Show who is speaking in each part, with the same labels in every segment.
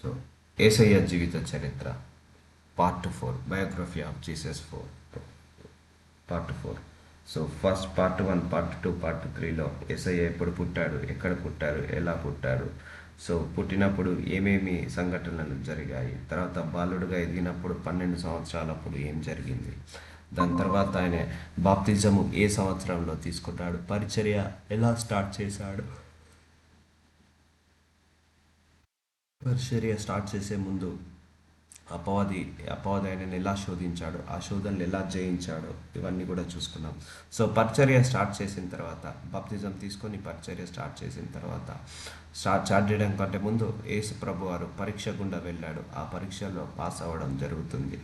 Speaker 1: So Yesayya జీవిత చరిత్ర part 4, biography of Jesus part 4. So first part 1, part 2, part 3లో యేసయ్య ఎప్పుడు పుట్టాడు, ఎక్కడ పుట్టారు, ఎలా పుట్టారు, సో పుట్టినప్పుడు ఏమేమి సంఘటనలు జరిగాయి, తర్వాత బాలుడుగా ఎదిగినప్పుడు 12 సంవత్సరాలప్పుడు ఏం జరిగింది, దాని తర్వాత ఆయన బాప్తిజము ఏ సంవత్సరంలో తీసుకున్నాడు, పరిచర్య ఎలా స్టార్ట్ చేశాడు, పరిచర్య స్టార్ట్ చేసే ముందు అపవాది ఆయనను ఎలా శోధించాడు, ఆ శోధనలు ఎలా జయించాడో ఇవన్నీ కూడా చూసుకున్నాం. సో పరిచర్య స్టార్ట్ చేసిన తర్వాత, బాప్తిజం తీసుకొని పరిచర్య స్టార్ట్ చేసిన తర్వాత, స్టార్ట్ చేయడం కంటే ముందు యేసు ప్రభు వారు పరీక్ష గుండా వెళ్ళాడు. ఆ పరీక్షలో పాస్ అవ్వడం జరుగుతుంది.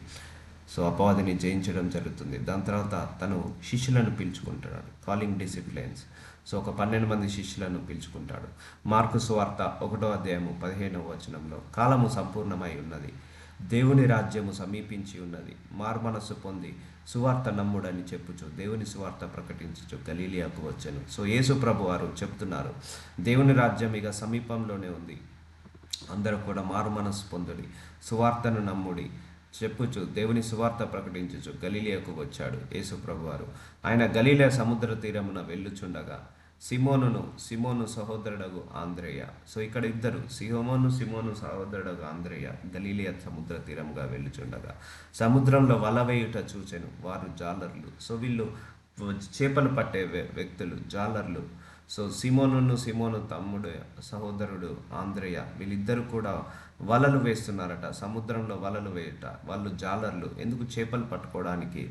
Speaker 1: సో అపవాదిని జయించడం జరుగుతుంది. దాని తర్వాత తను శిష్యులను పిలుచుకుంటున్నాడు, కాలింగ్ డిసిప్లిన్స్. సో ఒక 12 మంది శిష్యులను పిలుచుకుంటాడు. మార్కు సువార్త 1వ అధ్యాయము 15వ వచనంలో, కాలము సంపూర్ణమై ఉన్నది, దేవుని రాజ్యము సమీపించి ఉన్నది, మారుమనస్సు పొంది సువార్త నమ్ముడని చెప్పుచు దేవుని సువార్త ప్రకటించుచు గలీలియాకు వచ్చెను. సో యేసు ప్రభు వారు చెప్తున్నారు, దేవుని రాజ్యం ఇక సమీపంలోనే ఉంది, అందరూ కూడా మారుమనస్సు పొందుడి, సువార్తను నమ్ముడి చెప్పుచు దేవుని సువార్త ప్రకటించుచు గలీలియాకు వచ్చాడు యేసు ప్రభువారు. ఆయన గలీలియా సముద్ర తీరమున వెళ్ళుచుండగా సిమోను సహోదరుడగు ఆంద్రేయ. సో ఇక్కడ ఇద్దరు, సిమోను సహోదరుడగు ఆంద్రేయ గలీలియా సముద్ర తీరముగా వెళ్ళుచుండగా సముద్రంలో వల వేయుట చూచెను. వారు జాలర్లు. సో వీళ్ళు చేపలు పట్టే వ్యక్తులు, జాలర్లు. సో సిమోను తమ్ముడు సహోదరుడు ఆంద్రేయ, వీళ్ళిద్దరు కూడా వలలు వేస్తున్నారట, సముద్రంలో వలలు వేయట. వాళ్ళు జాలర్లు. ఎందుకు? చేపలు పట్టుకోవడానికి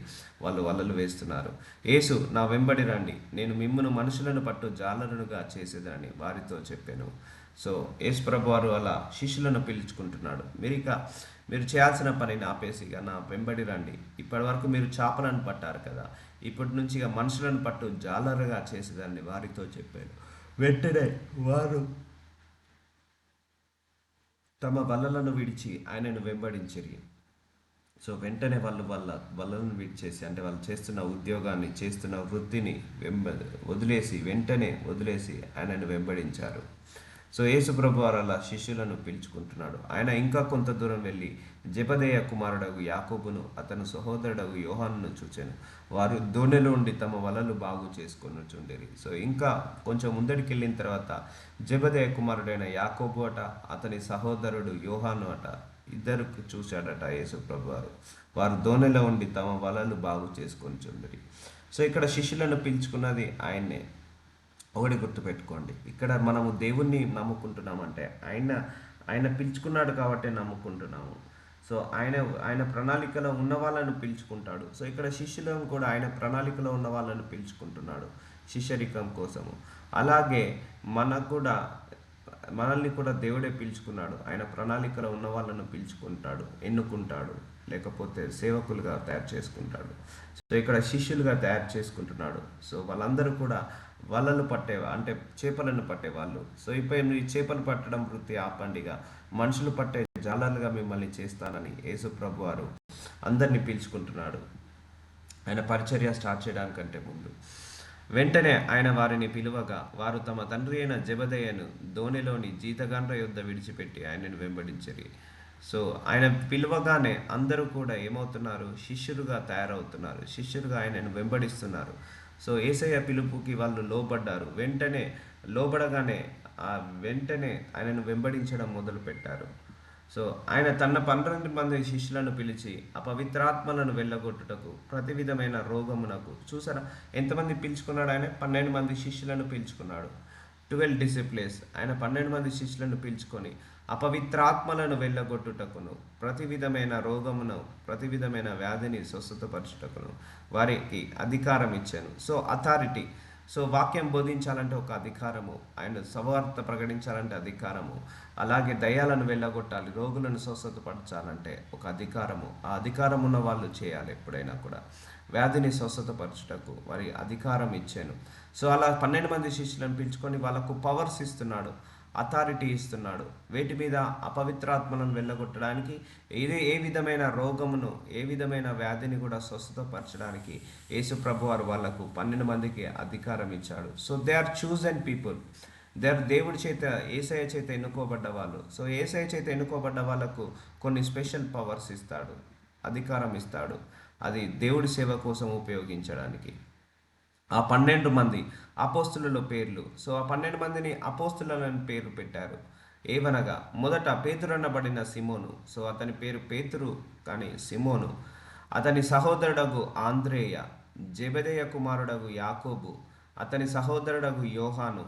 Speaker 1: వాళ్ళు వలలు వేస్తున్నారు. యేసు, నా వెంబడి రండి, నేను మిమ్మును మనుషులను పట్టు జాలరునుగా చేసేదని వారితో చెప్పాను. సో యేసు ప్రభు వారు అలా శిష్యులను పిలుచుకుంటున్నాడు. మీరు చేయాల్సిన పనిని ఆపేసి నా వెంబడి రండి. ఇప్పటి వరకు మీరు చేపలను పట్టారు కదా, ఇప్పటి నుంచి మనుషులను పట్టు జాలరుగా చేసేదాన్ని వారితో చెప్పాను. వెంటనే వారు తమ వలలను విడిచి ఆయనను వెంబడించిరి. సో వెంటనే వాళ్ళు వలలను విడిచేసి, అంటే వాళ్ళు చేస్తున్న ఉద్యోగాన్ని, చేస్తున్న వృత్తిని వెంటనే వదిలేసి ఆయనను వెంబడించారు. సో యేసు ప్రభు వారు అలా శిష్యులను పిలుచుకుంటున్నాడు. ఆయన ఇంకా కొంత దూరం వెళ్ళి జెబెదయి కుమారుడగు యాకోబును అతని సహోదరుడగు యోహానును చూచెను. వారు దోణిలో ఉండి తమ వలలు బాగు చేసుకొనుచుండిరి. సో ఇంకా కొంచెం ముందడికి వెళ్ళిన తర్వాత జెబెదయి కుమారుడైన యాకోబు అట, అతని సహోదరుడు యోహాను అట, ఇద్దరు చూశాడట యేసు ప్రభు వారు. వారు దోణిలో ఉండి తమ వలలు బాగు చేసుకొనుచుండిరి. సో ఇక్కడ శిష్యులను పిలుచుకున్నది ఆయన్నే. ఒకటి గుర్తుపెట్టుకోండి, ఇక్కడ మనము దేవుణ్ణి నమ్ముకుంటున్నామంటే ఆయన పిలుచుకున్నాడు కాబట్టి నమ్ముకుంటున్నాము. సో ఆయన ప్రణాళికలో ఉన్న వాళ్ళను పిలుచుకుంటాడు. సో ఇక్కడ శిష్యులను కూడా ఆయన ప్రణాళికలో ఉన్న వాళ్ళను పిలుచుకుంటున్నాడు శిష్యరికం కోసము. అలాగే మనల్ని కూడా దేవుడే పిలుచుకున్నాడు. ఆయన ప్రణాళికలో ఉన్న వాళ్ళను పిలుచుకుంటాడు, ఎన్నుకుంటాడు, లేకపోతే సేవకులుగా తయారు చేసుకుంటాడు. సో ఇక్కడ శిష్యులుగా తయారు చేసుకుంటున్నాడు. సో వాళ్ళందరూ కూడా వలలు అంటే చేపలను పట్టేవాళ్ళు. సో ఇప్పుడు ఈ చేపలు పట్టడం వృత్తి ఆపండిగా, మనుషులు పట్టే జాలర్లుగా మిమ్మల్ని చేస్తానని యేసు ప్రభు వారు అందరినీ పిలుచుకుంటున్నాడు ఆయన పరిచర్య స్టార్ట్ చేయడానికంటే ముందు. వెంటనే ఆయన వారిని పిలువగా వారు తమ తండ్రి అయిన జెబెదయిను దోణిలోని జీతగాండ్ర యొద్ద విడిచిపెట్టి ఆయనను వెంబడించిరి. సో ఆయన పిలువగానే అందరూ కూడా ఏమవుతున్నారు? శిష్యులుగా తయారవుతున్నారు, శిష్యులుగా ఆయనను వెంబడిస్తున్నారు. సో యేసయ్య పిలుపుకి వాళ్ళు లోబడ్డారు. లోబడగానే వెంటనే ఆయనను వెంబడించడం మొదలుపెట్టారు. సో ఆయన తన 12 మంది శిష్యులను పిలిచి అపవిత్రాత్మలను వెళ్ళగొట్టుటకు ప్రతి విధమైన రోగమునకు. చూసారా ఎంతమంది పిలుచుకున్నాడు? ఆయన 12 మంది శిష్యులను పిలుచుకున్నాడు. 12 డిసిప్లిన్స్. ఆయన 12 మంది శిష్యులను పిలుచుకొని అపవిత్రాత్మలను వెళ్ళగొట్టుటకును, ప్రతి విధమైన రోగమును, ప్రతి విధమైన వ్యాధిని స్వస్థతపరచుటకును వారికి అధికారం ఇచ్చాను. So authority. సో వాక్యం బోధించాలంటే ఒక అధికారము, ఆయన సువార్త ప్రకటించాలంటే అధికారము, అలాగే దయ్యాలను వెళ్ళగొట్టాలి, రోగులను స్వస్థతపరచాలంటే ఒక అధికారము. ఆ అధికారం ఉన్న వాళ్ళు చేయాలి. ఎప్పుడైనా కూడా వ్యాధిని స్వస్థతపరచుటకు వారి అధికారం ఇచ్చాను. సో అలా 12 మంది శిష్యులను పిలుచుకొని వాళ్ళకు పవర్స్ ఇస్తున్నాడు, అథారిటీ ఇస్తున్నాడు. వేటి మీద? అపవిత్రాత్మలను వెళ్ళగొట్టడానికి, ఏ విధమైన రోగమును, ఏ విధమైన వ్యాధిని కూడా స్వస్థతపరచడానికి యేసు ప్రభు వారు వాళ్ళకు 12 మందికి అధికారం ఇచ్చాడు. So they are chosen people. దేవుడి చేత, యేసయ్య చేత ఎన్నుకోబడ్డ వాళ్ళు. సో యేసయ్య చేత ఎన్నుకోబడ్డ వాళ్ళకు కొన్ని స్పెషల్ పవర్స్ ఇస్తాడు, అధికారం ఇస్తాడు, అది దేవుడి సేవ కోసం ఉపయోగించడానికి. ఆ 12 మంది అపోస్తులలో పేర్లు. సో ఆ 12 మందిని అపోస్తులని పేరు పెట్టారు. ఏవనగా మొదట పేతురు అనబడిన సిమోను. సో అతని పేరు పేతురు కానీ సిమోను. అతని సహోదరుడగు ఆంద్రేయ, జెబెదయ కుమారుడగు యాకోబు, అతని సహోదరుడగు యోహాను,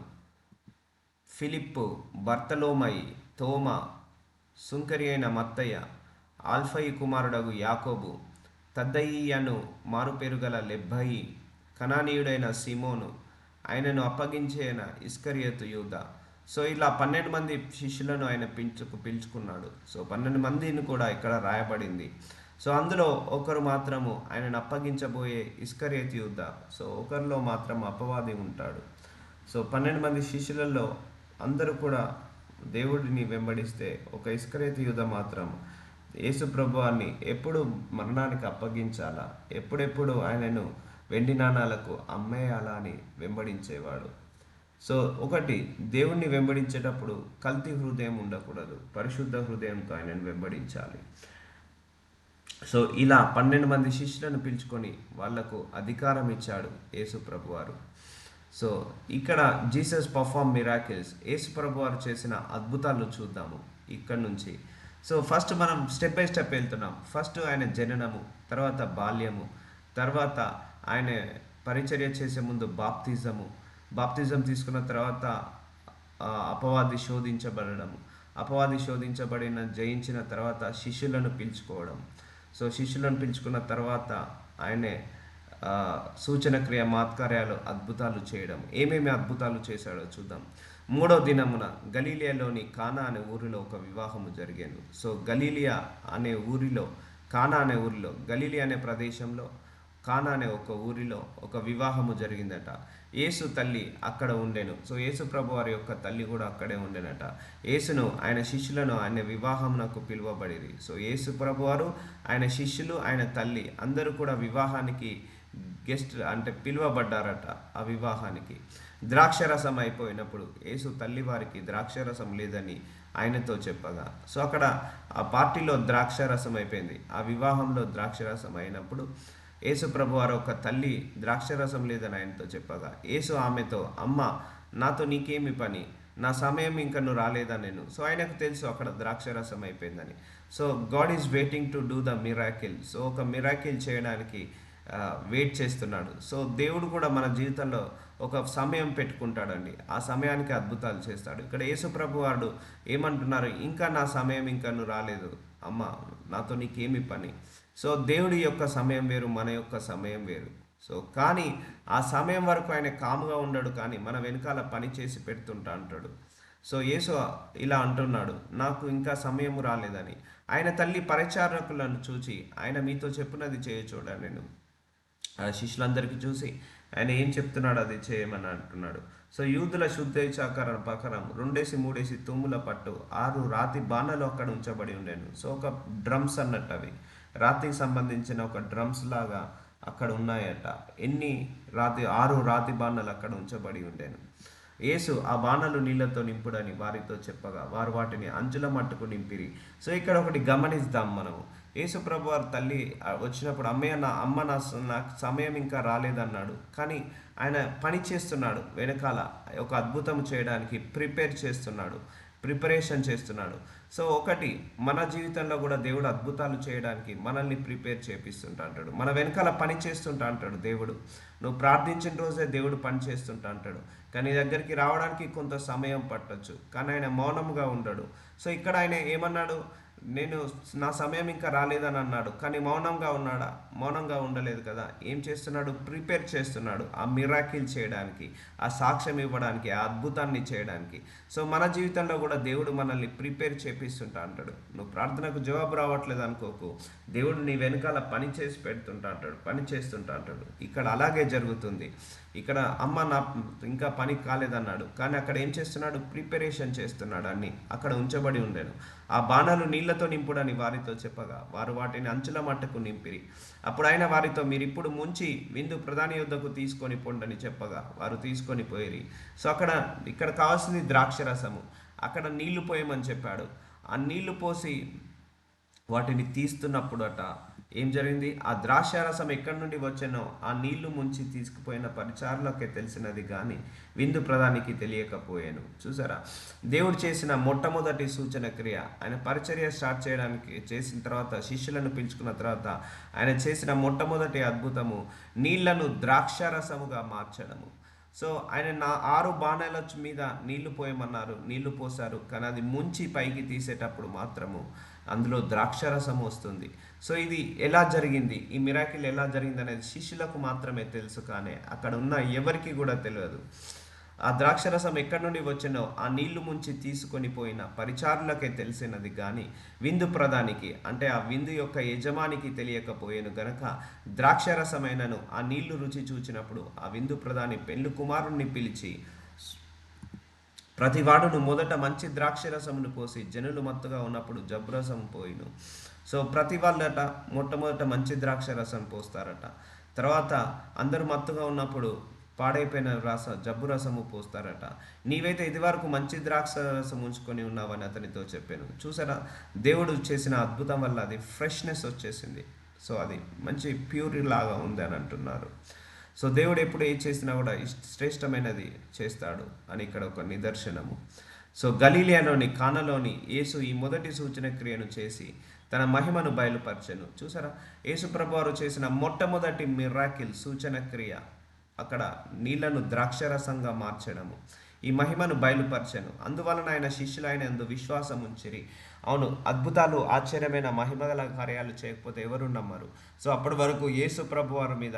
Speaker 1: ఫిలిప్పు, బర్తలోమయి, తోమా, సుంకరి అయిన మత్తయ్య, ఆల్ఫయి కుమారుడగు యాకోబు, తద్దయి అను మారుపేరు గల లెబ్బయి, కనానీయుడైన సిమోను, ఆయనను అప్పగించేన ఇస్కరియోతు యూద. సో ఇలా 12 మంది శిష్యులను ఆయన పిలుచుకున్నాడు. సో 12 మందిని కూడా ఇక్కడ రాయబడింది. సో అందులో ఒకరు మాత్రము ఆయనను అప్పగించబోయే ఇస్కరియోతు యూద. సో ఒకరిలో మాత్రం అపవాది ఉంటాడు. సో 12 మంది శిష్యులలో అందరూ కూడా దేవుడిని వెంబడిస్తే ఒక ఇస్కరియోతు యూద మాత్రం యేసు ప్రభువాన్ని ఎప్పుడు మరణానికి అప్పగించాలా, ఎప్పుడెప్పుడు ఆయనను వెండి నాణాలకు అమ్మేయాలా అని వెంబడించేవాడు. సో ఒకటి, దేవుణ్ణి వెంబడించేటప్పుడు కల్తీ హృదయం ఉండకూడదు, పరిశుద్ధ హృదయంతో ఆయనను వెంబడించాలి. సో ఇలా 12 మంది శిష్యులను పిలుచుకొని వాళ్లకు అధికారం ఇచ్చాడు యేసు ప్రభువారు. సో ఇక్కడ జీసస్ పర్ఫార్మ్ మిరాకిల్స్, యేసు ప్రభువారు చేసిన అద్భుతాలు చూద్దాము ఇక్కడ నుంచి. సో ఫస్ట్ మనం స్టెప్ బై స్టెప్ వెళ్తున్నాం. ఫస్ట్ ఆయన జననము, తర్వాత బాల్యము, తర్వాత ఆయన పరిచర్య చేసే ముందు బాప్తిజం తీసుకున్న తర్వాత అపవాది శోధించబడము, అపవాది జయించిన తర్వాత శిష్యులను పిలుచుకోవడం. సో శిష్యులను పిలుచుకున్న తర్వాత ఆయనే సూచన క్రియ మాత్కార్యాలు, అద్భుతాలు చేయడం. ఏమేమి అద్భుతాలు చేశాడో చూద్దాం. 3వ దినమున గలీలియాలోని కానా అనే ఊరిలో ఒక వివాహము జరిగాను. సో గలీలియా అనే ఊరిలో, కానా అనే ఊరిలో, గలీలియా అనే ప్రదేశంలో కానా అనే ఒక ఊరిలో ఒక వివాహము జరిగిందట. యేసు తల్లి అక్కడ ఉండెను. సో యేసు ప్రభు వారి యొక్క తల్లి కూడా అక్కడే ఉండెనట. యేసును, ఆయన శిష్యులను ఆయన వివాహమునకు పిలువబడిరి. సో యేసు ప్రభు వారు, ఆయన శిష్యులు, ఆయన తల్లి అందరూ కూడా వివాహానికి గెస్ట్ అంటే పిలువబడ్డారట. ఆ వివాహానికి ద్రాక్షరసం అయిపోయినప్పుడు యేసు తల్లి వారికి ద్రాక్షరసం లేదని ఆయనతో చెప్పగా, సో అక్కడ ఆ పార్టీలో ద్రాక్షరసం అయిపోయింది. ఆ వివాహంలో ద్రాక్షరసం అయినప్పుడు యేసు ప్రభు వారు ఒక తల్లి ద్రాక్షరసం లేదని ఆయనతో చెప్పగా, యేసు ఆమెతో, అమ్మ నాతో నీకేమి పని, నా సమయం ఇంకా నువ్వు రాలేదా నేను. సో ఆయనకు తెలుసు అక్కడ ద్రాక్షరసం అయిపోయిందని. So God is waiting to do the miracle. So ఒక మిరాకిల్ చేయడానికి వెయిట్ చేస్తున్నాడు. సో దేవుడు కూడా మన జీవితంలో ఒక సమయం పెట్టుకుంటాడండి. ఆ సమయానికి అద్భుతాలు చేస్తాడు. ఇక్కడ యేసు ప్రభు వారు ఏమంటున్నారు, ఇంకా నా సమయం ఇంకా నువ్వు రాలేదు అమ్మ, నాతో నీకేమి పని. సో దేవుడి యొక్క సమయం వేరు, మన యొక్క సమయం వేరు. సో కానీ ఆ సమయం వరకు ఆయన కాముగా ఉండడు, కానీ మన వెనకాల పని చేసి పెడుతుంటా అంటాడు. సో యేసు ఇలా అంటున్నాడు, నాకు ఇంకా సమయం రాలేదని. ఆయన తల్లి పరిచారకులను చూచి, ఆయన మీతో చెప్పినది చేయచూడ నేను. శిష్యులందరికీ చూసి ఆయన ఏం చెప్తున్నాడు అది చేయమని అంటున్నాడు. సో యూదుల శుద్ధేచ్ఛాకరణ ప్రకారం 2-3 తుమ్ముల పట్టు 6 రాతి బాణాలు అక్కడ ఉంచబడి ఉండేను. సో ఒక డ్రమ్స్ అన్నట్టు, అవి రాతికి సంబంధించిన ఒక డ్రమ్స్ లాగా అక్కడ ఉన్నాయట. 6 రాతి బాణాలు అక్కడ ఉంచబడి ఉండేను. యేసు ఆ బాణాలు నీళ్లతో నింపుడని వారితో చెప్పగా, వారు వాటిని అంచుల మట్టుకు నింపిరి. సో ఇక్కడ ఒకటి గమనిద్దాం మనము. యేసు ప్రభు వారి తల్లి వచ్చినప్పుడు, అమ్మ నాకు సమయం ఇంకా రాలేదన్నాడు, కానీ ఆయన పని చేస్తున్నాడు వెనకాల, ఒక అద్భుతం చేయడానికి ప్రిపరేషన్ చేస్తున్నాడు. సో ఒకటి, మన జీవితంలో కూడా దేవుడు అద్భుతాలు చేయడానికి మనల్ని ప్రిపేర్ చేపిస్తుంటా అంటాడు, మన వెనకాల పని చేస్తుంటా అంటాడు దేవుడు. నువ్వు ప్రార్థించిన రోజే దేవుడు పని చేస్తుంటా అంటాడు, కానీ దగ్గరికి రావడానికి కొంత సమయం పట్టొచ్చు, కానీ ఆయన మౌనంగా ఉండడు. సో ఇక్కడ ఆయన ఏమన్నాడు, నా సమయం ఇంకా రాలేదని అన్నాడు, కానీ మౌనంగా ఉన్నాడా? మౌనంగా ఉండలేదు కదా. ఏం చేస్తున్నాడు? ప్రిపేర్ చేస్తున్నాడు ఆ మిరాకిల్ చేయడానికి, ఆ సాక్ష్యం ఇవ్వడానికి, ఆ అద్భుతాన్ని చేయడానికి. సో మన జీవితంలో కూడా దేవుడు మనల్ని ప్రిపేర్ చేపిస్తుంటా అంటాడు. నువ్వు ప్రార్థనకు జవాబు రావట్లేదు అనుకోకు, దేవుడు నీ వెనకాల పని చేసి పెడుతుంటా అంటాడు, పని చేస్తుంటా అంటాడు. ఇక్కడ అలాగే జరుగుతుంది. ఇక్కడ అమ్మ ఇంకా పని పని కాలేదన్నాడు. కానీ అక్కడ ఏం చేస్తున్నాడు? ప్రిపరేషన్ చేస్తున్నాడు. అన్ని అక్కడ ఉంచబడి ఉండెను. ఆ బాణాలు నీళ్లతో నింపుడని వారితో చెప్పగా వారు వాటిని అంచుల మట్టుకు నింపిరి. అప్పుడు ఆయన వారితో, మీరిప్పుడు ముంచి విందు ప్రధాని యొద్దకు తీసుకొని పొండని చెప్పగా వారు తీసుకొని పోయిరి. సో ఇక్కడ కావాల్సింది ద్రాక్షరసము. అక్కడ నీళ్లు పోయమని చెప్పాడు. ఆ నీళ్లు పోసి వాటిని తీస్తున్నప్పుడు ఏం జరిగింది? ఆ ద్రాక్షారసం ఎక్కడి నుండి వచ్చానో ఆ నీళ్లు ముంచి తీసుకుపోయిన పరిచారులకే తెలిసినది కానీ విందు ప్రధానికి తెలియకపోయాను. చూసారా, దేవుడు చేసిన మొట్టమొదటి సూచన క్రియ, ఆయన పరిచర్య స్టార్ట్ చేయడానికి చేసిన తర్వాత, శిష్యులను పిలుచుకున్న తర్వాత ఆయన చేసిన మొట్టమొదటి అద్భుతము నీళ్లను ద్రాక్షారసముగా మార్చడము. సో ఆయన 6 బాణాల మీద నీళ్లు పోయమన్నారు, నీళ్లు పోసారు. కానీ అది ముంచి పైకి తీసేటప్పుడు మాత్రము అందులో ద్రాక్షరసం వస్తుంది. సో ఇది ఎలా జరిగింది, ఈ మిరాకిల్ ఎలా జరిగింది అనేది శిష్యులకు మాత్రమే తెలుసు, కానీ అక్కడ ఉన్న ఎవరికి కూడా తెలియదు. ఆ ద్రాక్షరసం ఎక్కడి నుండి వచ్చినో ఆ నీళ్లు ముంచి తీసుకొని పోయిన పరిచారులకే తెలిసినది కానీ విందు ప్రధానికి, అంటే ఆ విందు యొక్క యజమానికి తెలియకపోయాను గనక ద్రాక్షరసమైనను ఆ నీళ్లు రుచి చూచినప్పుడు ఆ విందు ప్రధాని పెళ్లి కుమారుణ్ణి పిలిచి, ప్రతివాడును మొదట మంచి ద్రాక్షరసమును పోసి జనులు మత్తుగా ఉన్నప్పుడు జబ్బురసం పోయిను. సో ప్రతి వాళ్ళట మొట్టమొదట మంచి ద్రాక్షరసం పోస్తారట. తర్వాత అందరూ మత్తుగా ఉన్నప్పుడు పాడైపోయిన జబ్బు రసము పోస్తారట. నీవైతే ఇదివరకు మంచి ద్రాక్ష రసం ఉంచుకొని ఉన్నావని అతనితో చెప్పాను. చూసారా, దేవుడు చేసిన అద్భుతం వల్ల అది ఫ్రెష్నెస్ వచ్చేసింది. సో అది మంచి ప్యూర్ లాగా ఉంది అని అంటున్నారు. సో దేవుడు ఎప్పుడు ఏం చేసినా కూడా శ్రేష్టమైనది చేస్తాడు అని ఇక్కడ ఒక నిదర్శనము. సో గలీలియాలోని కానాలోని యేసు ఈ మొదటి సూచన క్రియను చేసి తన మహిమను బయలుపరచెను. చూసారా, యేసు ప్రభువారు చేసిన మొట్టమొదటి మిరాకిల్ సూచన క్రియ అక్కడ నీళ్లను ద్రాక్షరసంగా మార్చడము, ఈ మహిమను బయలుపరచెను. అందువలన ఆయన శిష్యులు ఆయన యందు విశ్వాసం ఉంచిరి. అవును, అద్భుతాలు ఆశ్చర్యమైన మహిమగల కార్యాలు చేయకపోతే ఎవరు నమ్మరు. సో అప్పటి వరకు యేసు ప్రభువారి మీద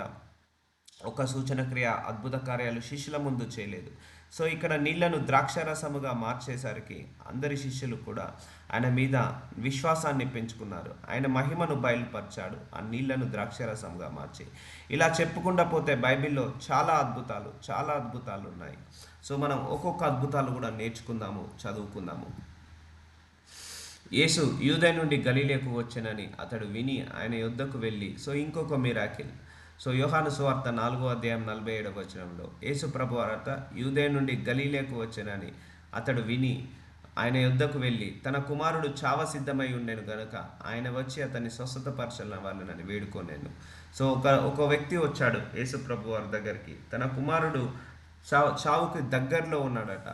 Speaker 1: ఒక సూచన క్రియ అద్భుత కార్యాలు శిష్యుల ముందు చేయలేదు. సో ఇక్కడ నీళ్లను ద్రాక్షరసముగా మార్చేసరికి అందరి శిష్యులు కూడా ఆయన మీద విశ్వాసాన్ని పెంచుకున్నారు. ఆయన మహిమను బయలుపరిచాడు ఆ నీళ్లను ద్రాక్షరసంగా మార్చి. ఇలా చెప్పుకుండా పోతే బైబిల్లో చాలా అద్భుతాలు ఉన్నాయి. సో మనం ఒక్కొక్క అద్భుతాలు కూడా నేర్చుకుందాము, చదువుకుందాము. యేసు యూదయ నుండి గలీలయకు వచ్చెనని అతడు విని ఆయన యొద్దకు వెళ్ళి, సో ఇంకొక మిరాకిల్. సో యోహాను సువార్త 4:47 యేసు ప్రభువారట యూదయ నుండి గలీలయకు వచ్చెనని అతడు విని ఆయన యొద్దకు వెళ్ళి తన కుమారుడు చావ సిద్ధమై ఉండెను గనుక ఆయన వచ్చి అతన్ని స్వస్థతపరచాలని వేడుకోనేను. సో ఒక వ్యక్తి వచ్చాడు యేసు ప్రభువారి దగ్గరికి, తన కుమారుడు చావుకి దగ్గరలో ఉన్నాడట.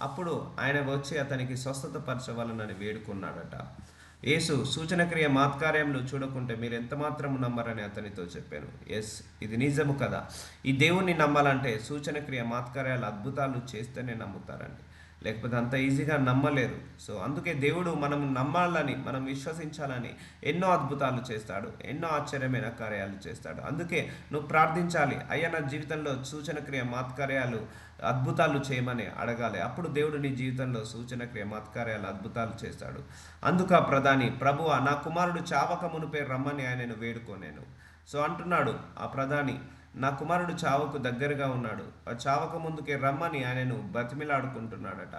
Speaker 1: అప్పుడు ఆయన వచ్చి అతనికి స్వస్థతపరచవాలని వేడుకున్నాడట. యేసు సూచన క్రియ మాత్కార్యములు చూడకుంటే మీరు ఎంత మాత్రం నమ్మరని అతనితో చెప్పాను. ఎస్, ఇది నిజము కదా. ఈ దేవుణ్ణి నమ్మాలంటే సూచన క్రియ మాత్కార్యాలు అద్భుతాలు చేస్తేనే నమ్ముతారండి, లేకపోతే అంత ఈజీగా నమ్మలేరు. సో అందుకే దేవుడు మనం నమ్మాలని, మనం విశ్వసించాలని ఎన్నో అద్భుతాలు చేస్తాడు, ఎన్నో ఆశ్చర్యమైన కార్యాలు చేస్తాడు. అందుకే నువ్వు ప్రార్థించాలి, అయ్యా నా జీవితంలో సూచన క్రియ మాత్కార్యాలు అద్భుతాలు చేయమని అడగాలి. అప్పుడు దేవుడు నీ జీవితంలో సూచన క్రియ మాత్కార్యాలు అద్భుతాలు చేస్తాడు. అందుకు ఆ ప్రధాని, ప్రభువా నా కుమారుడు చావక మునిపే రమ్మని ఆయనను వేడుకోనేను. సో అంటున్నాడు ఆ ప్రధాని, నా కుమారుడు చావుకు దగ్గరగా ఉన్నాడు, చావక ముందుకే రమ్మని ఆయనను బతిమిలాడుకుంటున్నాడట.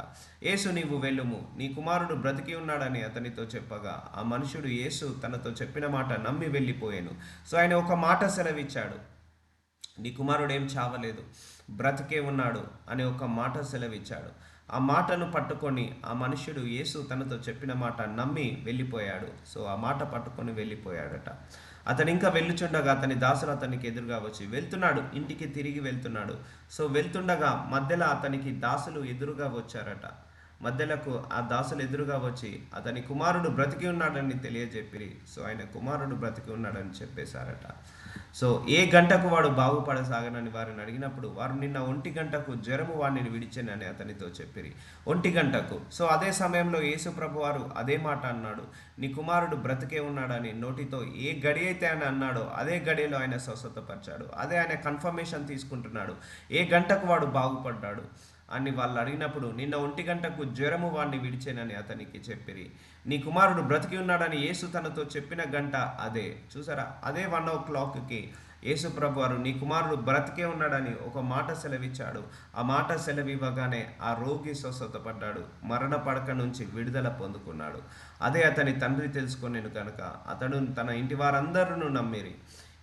Speaker 1: యేసు నీవు వెళ్ళుము, నీ కుమారుడు బ్రతికి ఉన్నాడని అతనితో చెప్పగా ఆ మనుషుడు యేసు తనతో చెప్పిన మాట నమ్మి వెళ్ళిపోయాను. సో ఆయన ఒక మాట సెలవిచ్చాడు, నీ కుమారుడు ఏం చావలేదు, బ్రతికే ఉన్నాడు అని ఒక మాట సెలవిచ్చాడు. ఆ మాటను పట్టుకొని ఆ మనుష్యుడు యేసు తనతో చెప్పిన మాట నమ్మి వెళ్ళిపోయాడు. సో ఆ మాట పట్టుకొని వెళ్ళిపోయాడట. అతను ఇంకా వెళ్ళుచుండగా అతని దాసులు అతనికి ఎదురుగా వచ్చి, వెళ్తున్నాడు, ఇంటికి తిరిగి వెళ్తున్నాడు. సో వెళ్తుండగా మధ్యలో అతనికి దాసులు ఎదురుగా వచ్చారట. మధ్యలకు ఆ దాసులు ఎదురుగా వచ్చి అతని కుమారుడు బ్రతికి ఉన్నాడని తెలియజెప్పిరి. సో ఆయన కుమారుడు బ్రతికి ఉన్నాడని చెప్పేశారట. సో ఏ గంటకు వాడు బాగుపడసాగనని వారిని అడిగినప్పుడు వారు నిన్న 1 గంటకు జ్వరము వాడిని విడిచెనని అతనితో చెప్పిరి. 1 గంటకు. సో అదే సమయంలో యేసు ప్రభు వారు అదే మాట అన్నాడు, నీ కుమారుడు బ్రతికే ఉన్నాడని నోటితో ఏ గడి అయితే ఆయన అన్నాడో అదే గడిలో ఆయన స్వస్థతపరిచాడు. అదే ఆయన కన్ఫర్మేషన్ తీసుకుంటున్నాడు, ఏ గంటకు వాడు బాగుపడ్డాడు అని వాళ్ళు అడిగినప్పుడు నిన్న 1 గంటకు జ్వరము వాడిని విడిచేనని అతనికి చెప్పిరి. నీ కుమారుడు బ్రతికి ఉన్నాడని యేసు తనతో చెప్పిన గంట అదే. చూసారా, అదే 1 o'clockకి యేసు ప్రభు వారు నీ కుమారుడు బ్రతికే ఉన్నాడని ఒక మాట సెలవిచ్చాడు. ఆ మాట సెలవివ్వగానే ఆ రోగి స్వస్థతపడ్డాడు, మరణ పడక నుంచి విడుదల పొందుకున్నాడు. అదే అతని తండ్రి తెలుసుకొనెను కనుక అతడు తన ఇంటి వారందరూ నమ్మిరి.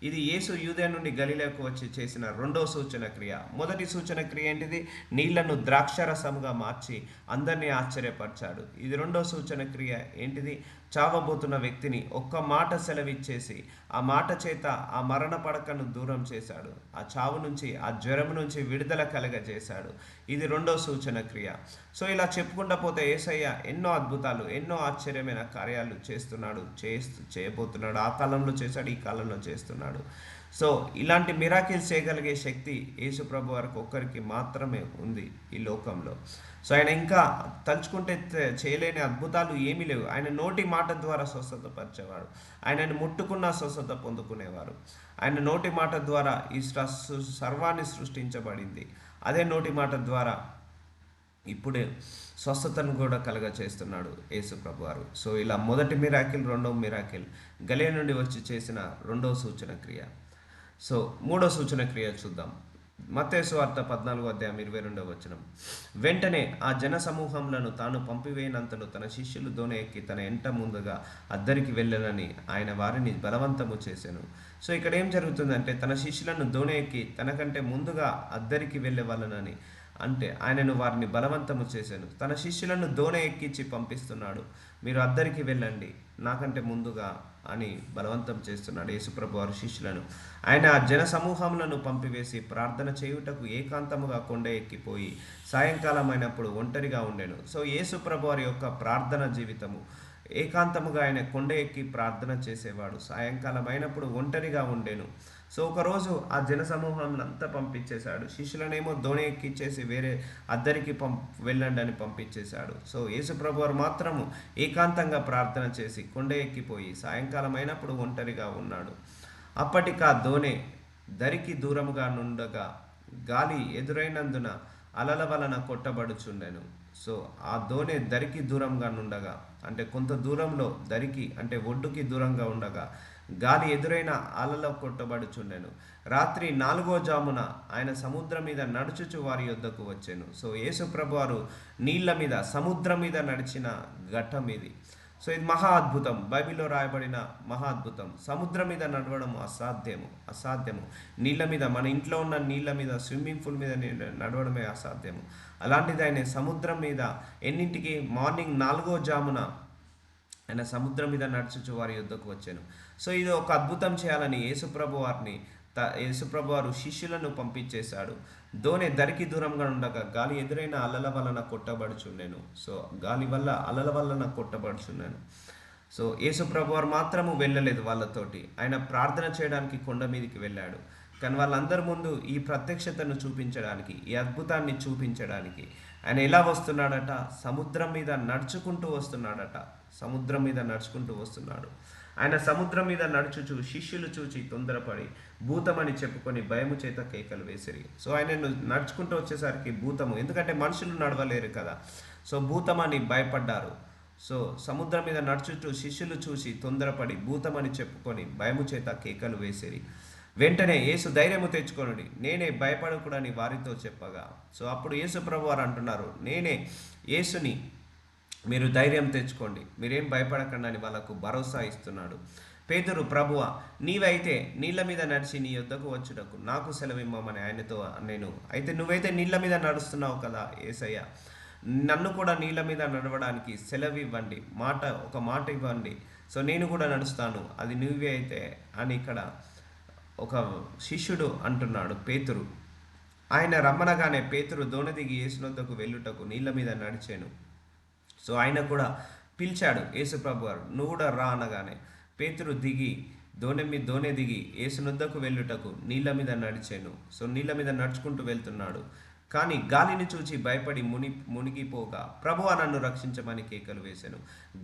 Speaker 1: ఇది యేసు యూదయ నుండి గలిలయకు వచ్చి చేసిన రెండో సూచన క్రియ. మొదటి సూచన క్రియ ఏంటిది? నీళ్లను ద్రాక్షరసముగా మార్చి అందరినీ ఆశ్చర్యపరిచాడు. ఇది రెండో సూచన క్రియ ఏంటిది? చావబోతున్న వ్యక్తిని ఒక్క మాట సెలవిచ్చేసి ఆ మాట చేత ఆ మరణ పడకను దూరం చేశాడు. ఆ చావు నుంచి, ఆ జ్వరం నుంచి విడుదల కలగజేశాడు. ఇది రెండో సూచన క్రియ. సో ఇలా చెప్పుకుంటా పోతే యేసయ్య ఎన్నో అద్భుతాలు, ఎన్నో ఆశ్చర్యమైన కార్యాలు చేయబోతున్నాడు. ఆ కాలంలో చేశాడు, ఈ కాలంలో చేస్తున్నాడు. సో ఇలాంటి మిరాకిల్స్ చేయగలిగే శక్తి యేసు ప్రభు వారికి ఒక్కరికి మాత్రమే ఉంది ఈ లోకంలో. సో ఆయన ఇంకా తలుచుకుంటే చేయలేని అద్భుతాలు ఏమీ లేవు. ఆయన నోటి మాట ద్వారా స్వస్థత పరిచేవాడు. ఆయనను ముట్టుకున్న స్వస్థత పొందుకునేవారు. ఆయన నోటి మాట ద్వారా ఈ సర్వాన్ని సృష్టించబడింది. అదే నోటి మాట ద్వారా ఇప్పుడే స్వస్థతను కూడా కలగ చేస్తున్నాడు యేసు ప్రభు వారు. సో ఇలా మొదటి మిరాకిల్, రెండవ మిరాకిల్ గలిలయ నుండి వచ్చి చేసిన రెండవ సూచన క్రియ. సో మూడో సూచన క్రియ చూద్దాం. మత్తయి సువార్త 14:22. వెంటనే ఆ జన సమూహములను తాను పంపివేయనంతలో తన శిష్యులు దోణి ఎక్కి తన ఎంట ముందుగా అద్దరికి వెళ్ళనని ఆయన వారిని బలవంతము చేశాను. సో ఇక్కడ ఏం జరుగుతుందంటే, తన శిష్యులను దోణి ఎక్కి తనకంటే ముందుగా అద్దరికి వెళ్ళే వాళ్ళనని అంటే ఆయనను వారిని బలవంతము చేశాను. తన శిష్యులను దోణి ఎక్కించి పంపిస్తున్నాడు. మీరు అద్దరికి వెళ్ళండి నాకంటే ముందుగా అని బలవంతం చేస్తున్నాడు యేసుప్రభు వారి శిష్యులను. ఆయన ఆ జన సమూహములను పంపివేసి ప్రార్థన చేయుటకు ఏకాంతముగా కొండ ఎక్కిపోయి సాయంకాలం అయినప్పుడు ఒంటరిగా ఉండెను. సో యేసుప్రభు వారి యొక్క ప్రార్థన జీవితము ఏకాంతముగా ఆయన కొండ ఎక్కి ప్రార్థన చేసేవాడు. సాయంకాలం అయినప్పుడు ఒంటరిగా ఉండెను. సో ఒకరోజు ఆ జన సమూహాన్ని అంతా పంపించేశాడు. శిష్యులనేమో దోణి ఎక్కిచ్చేసి వేరే అద్దరికి వెళ్ళండి అని పంపించేశాడు. సో యేసుప్రభు వారు మాత్రము ఏకాంతంగా ప్రార్థన చేసి కొండ ఎక్కిపోయి సాయంకాలం అయినప్పుడు ఒంటరిగా ఉన్నాడు. అప్పటికా దోణి దరికి దూరముగా నుండగా గాలి ఎదురైనందున అలల వలన కొట్టబడుచుండెను. సో ఆ దోణి దరికి దూరంగా నుండగా అంటే కొంత దూరంలో, దరికి అంటే ఒడ్డుకి దూరంగా ఉండగా గాలి ఎదురైన అలలో కొట్టబడుచుండెను. రాత్రి 4వ జామున ఆయన సముద్రం మీద నడుచుచు వారి యొద్దకు వచ్చాను. సో యేసు ప్రభు వారు నీళ్ల మీద, సముద్రం మీద నడిచిన ఘట్టం ఇది. సో ఇది మహా అద్భుతం, బైబిల్లో రాయబడిన మహా అద్భుతం. సముద్రం మీద నడవడం అసాధ్యము. నీళ్ళ మీద, మన ఇంట్లో ఉన్న నీళ్ళ మీద, స్విమ్మింగ్ పూల్ మీద నడవడమే అసాధ్యము. అలాంటిది ఆయన సముద్రం మీద ఎన్నింటికి? మార్నింగ్ 4వ జామున ఆయన సముద్రం మీద నడుచుచు వారి యొద్దకు వచ్చాను. సో ఇది ఒక అద్భుతం చేయాలని యేసుప్రభు వారు శిష్యులను పంపించేశాడు. దోణి దరికి దూరంగా ఉండగా గాలి ఎదురైన అలల వలన కొట్టబడుచుండెను. సో గాలి వల్ల, అలల వలన కొట్టబడుచుండెను. సో యేసుప్రభు వారు మాత్రము వెళ్ళలేదు వాళ్ళతోటి. ఆయన ప్రార్థన చేయడానికి కొండ మీదకి వెళ్ళాడు. కానీ వాళ్ళందరి ముందు ఈ ప్రత్యక్షతను చూపించడానికి, ఈ అద్భుతాన్ని చూపించడానికి ఆయన ఎలా వస్తున్నాడట? సముద్రం మీద నడుచుకుంటూ వస్తున్నాడు. ఆయన సముద్రం మీద నడుచుచు శిష్యులు చూచి తొందరపడి భూతమని చెప్పుకొని భయము చేత కేకలు వేసిరి. సో ఆయన నడుచుకుంటూ వచ్చేసరికి భూతము, ఎందుకంటే మనుషులు నడవలేరు కదా, సో భూతమని భయపడ్డారు. సో సముద్రం మీద నడుచుచు శిష్యులు చూసి తొందరపడి భూతమని చెప్పుకొని భయము చేత కేకలు వేసిరి. వెంటనే యేసు ధైర్యము తెచ్చుకొనుడి, నేనే, భయపడకూడని వారితో చెప్పగా. సో అప్పుడు యేసు ప్రభు వారు అంటున్నారు, నేనే యేసుని, మీరు ధైర్యం తెచ్చుకోండి, మీరేం భయపడకండి అని వాళ్ళకు భరోసా ఇస్తున్నాడు. పేతురు, ప్రభువా నీవైతే నీళ్ళ మీద నడిచి నీ యొద్దకు వచ్చుటకు నాకు సెలవిమ్మని ఆయనతో నేను, అయితే నువ్వైతే నీళ్ళ మీద నడుస్తున్నావు కదా యేసయ్య, నన్ను కూడా నీళ్ళ మీద నడవడానికి సెలవివ్వండి, ఒక మాట ఇవ్వండి. సో నేను కూడా నడుస్తాను, అది నువ్వే అయితే అని ఇక్కడ ఒక శిష్యుడు అంటున్నాడు, పేతురు. ఆయన రమ్మనగానే పేతురు దోణి దిగి యేసునొద్దకు వెళ్ళుటకు నీళ్ళ మీద నడిచాను. సో ఆయన కూడా పిలిచాడు యేసుప్రభు వారు, నువ్వు కూడా రా అనగానే పేతురు దోణి దిగి యేసునొద్దకు వెళ్ళుటకు నీళ్ళ మీద నడిచాను. సో నీళ్ళ మీద నడుచుకుంటూ వెళ్తున్నాడు. కానీ గాలిని చూచి భయపడి మునిగిపోగా ప్రభువా నన్ను రక్షించమని కేకలు వేశాను.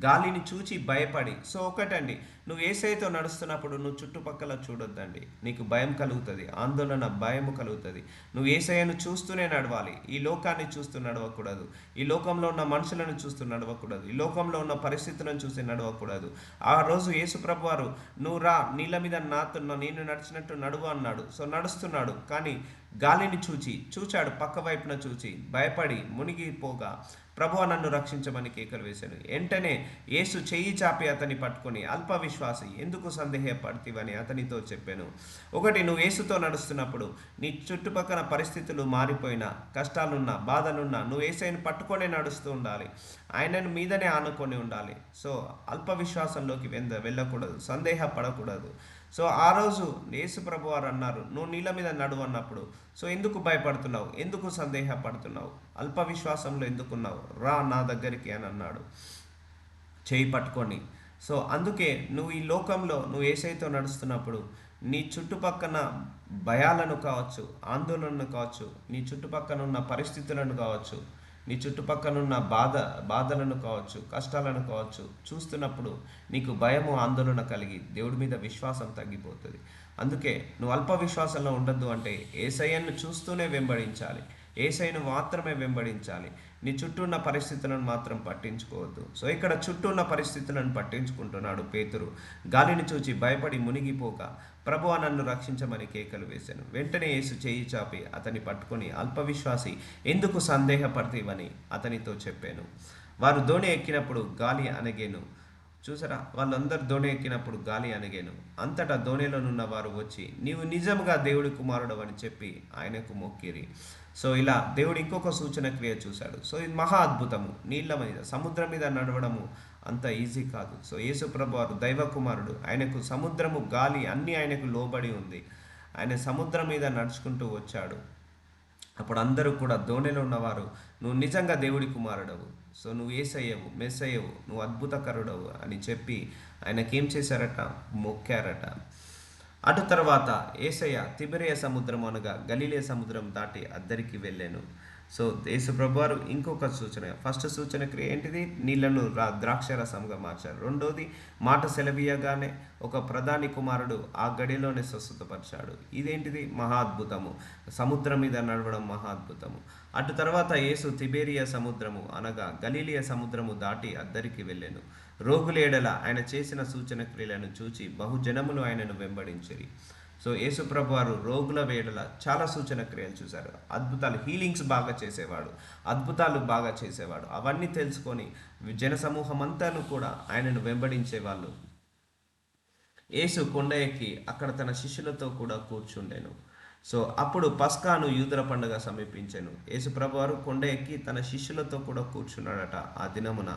Speaker 1: గాలిని చూచి భయపడి. సో ఒకటండి, నువ్వు యేసయ్యతో నడుస్తున్నప్పుడు నువ్వు చుట్టుపక్కల చూడొద్దండి. నీకు భయం కలుగుతుంది, ఆందోళన, భయము కలుగుతుంది. నువ్వు యేసయ్యను చూస్తూనే నడవాలి. ఈ లోకాన్ని చూస్తూ నడవకూడదు. ఈ లోకంలో ఉన్న మనుషులను చూస్తూ నడవకూడదు. ఈ లోకంలో ఉన్న పరిస్థితులను చూసి నడవకూడదు. ఆ రోజు యేసు ప్రభు వారు, నువ్వు రా, నీళ్ళ మీద నేను నడిచినట్టు నడువు అన్నాడు. సో నడుస్తున్నాడు, కానీ గాలిని చూచాడు, పక్క వైపున చూచి భయపడి మునిగిపోగా ప్రభువా నన్ను రక్షించమని కేకలు వేశాను. వెంటనే యేసు చెయ్యి చాపి అతన్ని పట్టుకొని, అల్ప విశ్వాసి, ఎందుకు సందేహపడతావని అతనితో చెప్పాను. ఒకటి, నువ్వు యేసుతో నడుస్తున్నప్పుడు నీ చుట్టుపక్కల పరిస్థితులు మారిపోయినా, కష్టాలున్నా, బాధలున్నా, నువ్వు యేసయ్యను పట్టుకొనే నడుస్తూ ఉండాలి. ఆయనను మీదనే ఆనుకొని ఉండాలి. సో అల్ప విశ్వాసంలోకి వెళ్ళకూడదు, సందేహపడకూడదు. సో ఆ రోజు యేసు ప్రభు వారు అన్నారు, నువ్వు నీళ్ళ మీద నడువు అన్నప్పుడు, సో ఎందుకు భయపడుతున్నావు, ఎందుకు సందేహపడుతున్నావు, అల్ప విశ్వాసంలో ఎందుకున్నావు, రా నా దగ్గరికి అని అన్నాడు చేయి పట్టుకొని. సో అందుకే నువ్వు ఈ లోకంలో నువ్వు యేసయ్యతో నడుస్తున్నప్పుడు నీ చుట్టుపక్కన భయాలను కావచ్చు, ఆందోళనను కావచ్చు, నీ చుట్టుపక్కన ఉన్న పరిస్థితులను కావచ్చు, నీ చుట్టుపక్కనున్న బాధలను కావచ్చు, కష్టాలను కావచ్చు చూస్తున్నప్పుడు నీకు భయము, ఆందోళన కలిగి దేవుడి మీద విశ్వాసం తగ్గిపోతుంది. అందుకే నువ్వు అల్ప విశ్వాసంలో ఉండొద్దు అంటే యేసయ్యను చూస్తూనే వెంబడించాలి, యేసయ్యను మాత్రమే వెంబడించాలి. నీ చుట్టూ ఉన్న పరిస్థితులను మాత్రం పట్టించుకోవద్దు. సో ఇక్కడ చుట్టూ ఉన్న పరిస్థితులను పట్టించుకుంటున్నాడు పేతురు. గాలిని చూచి భయపడి మునిగిపోక ప్రభువా నన్ను రక్షించమని కేకలు వేశాను. వెంటనే యేసు చేయి చాపి అతన్ని పట్టుకొని, అల్పవిశ్వాసి, ఎందుకు సందేహపడతావని అతనితో చెప్పాను. వారు దోణి ఎక్కినప్పుడు గాలి అణగెను. చూసారా, వాళ్ళందరూ దోణి ఎక్కినప్పుడు గాలి అణగెను. అంతటా దోణిలోనున్న వారు వచ్చి, నీవు నిజంగా దేవుడి కుమారుడు అని చెప్పి ఆయనకు మొక్కిరి. సో ఇలా దేవుడు ఇంకొక సూచన క్రియ చూశాడు. సో ఇది మహా అద్భుతము. నీళ్ళ మీద, సముద్రం మీద నడవడము అంత ఈజీ కాదు. సో యేసు ప్రభు వారు దైవ కుమారుడు. ఆయనకు సముద్రము, గాలి అన్నీ ఆయనకు లోబడి ఉంది. ఆయన సముద్రం మీద నడుచుకుంటూ వచ్చాడు. అప్పుడు అందరూ కూడా దోణిలో ఉన్నవారు, నువ్వు నిజంగా దేవుడి కుమారుడవు, సో నువ్వు యేసయ్యవు, మెస్సయ్యవు, నువ్వు అద్భుతకరుడవు అని చెప్పి ఆయనకేం చేశారట, మొక్కారట. అటు తర్వాత యేసయ్య తిబెరియ సముద్రం అనగా గలిలే సముద్రం దాటి అద్దరికి వెళ్ళాను. సో యేసు ప్రభువారు ఇంకొక సూచన, ఫస్ట్ సూచన క్రియ ఏంటిది, నీళ్లను ద్రాక్ష రసంగా మార్చారు. రెండోది, మాట సెలవీయగానే ఒక ప్రధాని కుమారుడు ఆ గడిలోనే స్వస్థతపరిచాడు. ఇదేంటిది, మహా అద్భుతము. సముద్రం మీద నడవడం మహా అద్భుతము. అటు తర్వాత యేసు తిబెరియ సముద్రము అనగా గలిలియ సముద్రము దాటి అద్దరికి వెళ్ళాను. రోగులేడల ఆయన చేసిన సూచన క్రియలను చూచి బహుజనములు ఆయనను వెంబడించిరి. సో యేసు ప్రభు వారు రోగుల వేడల చాలా సూచన క్రియలు చూశారు. అద్భుతాలు, హీలింగ్స్ బాగా చేసేవాడు, అద్భుతాలు బాగా చేసేవాడు. అవన్నీ తెలుసుకొని జన సమూహం అంతాను కూడా ఆయనను వెంబడించేవాళ్ళు. యేసు కొండ ఎక్కి అక్కడ తన శిష్యులతో కూడా కూర్చుండెను. సో అప్పుడు పస్కాను యూదుల పండుగ సమీపించెను. యేసు ప్రభువారు కొండ ఎక్కి తన శిష్యులతో కూడా కూర్చున్నాడట ఆ దినమున.